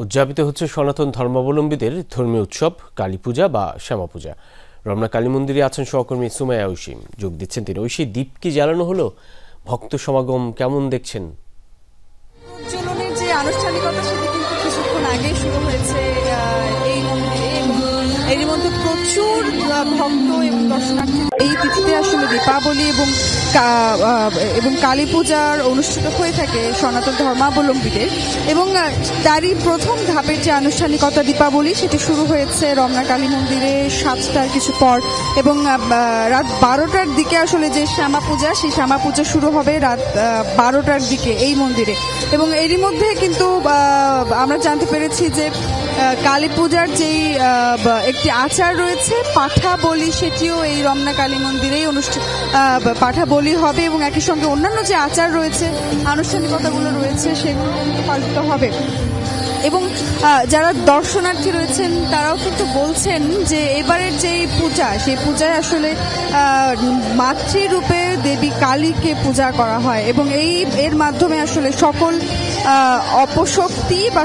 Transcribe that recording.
উদযাপিত হচ্ছে সনাতন ধর্মাবলম্বীদের ধর্মীয় উৎসব কালী পূজা বা শ্যামা পূজা। রমনা কালী মন্দিরে আছেন সহকর্মী সুমাইয়া ঐশী, যোগ দিচ্ছেন তিনি। ঐশী, দীপ কি জ্বালানো হলো? ভক্ত সমাগম কেমন দেখছেন? উজ্জ্বলনের যে আনুষ্ঠানিকতা সেটা কিন্তু কিছুক্ষণ আগে শুরু হয়েছে এই মন্দিরে, এবং এর মধ্যে প্রচুর ভক্ত এবং দর্শনার্থী এই তিথিতে আসলে দীপাবলি এবং কালী পূজার অনুষ্ঠিত হয়ে থাকে সনাতন ধর্মাবলম্বীদের। এবং তারই প্রথম ধাপের যে আনুষ্ঠানিকতা দীপাবলি, সেটি শুরু হয়েছে রমনা কালী মন্দিরে 7টার কিছু পর, এবং রাত 12টার দিকে আসলে যে শ্যামা পূজা, সেই শ্যামা পূজা শুরু হবে রাত 12টার দিকে এই মন্দিরে। এবং এরই মধ্যে কিন্তু আমরা জানতে পেরেছি যে কালী পূজার যেই একটি আচার রয়েছে পাঠা বলি, সেটিও এই রমনা কালী মন্দিরেই পাঠা বলি হবে, এবং একই সঙ্গে অন্যান্য যে আচার রয়েছে, আনুষ্ঠানিকতাগুলো রয়েছে, সেগুলো পালিত হবে। এবং যারা দর্শনার্থী রয়েছেন তারাও কিন্তু বলছেন যে এবারের যে পূজা, সেই পূজায় আসলে মাতৃরূপে দেবী কালীকে পূজা করা হয়, এবং এর মাধ্যমে আসলে সকল অপশক্তি বা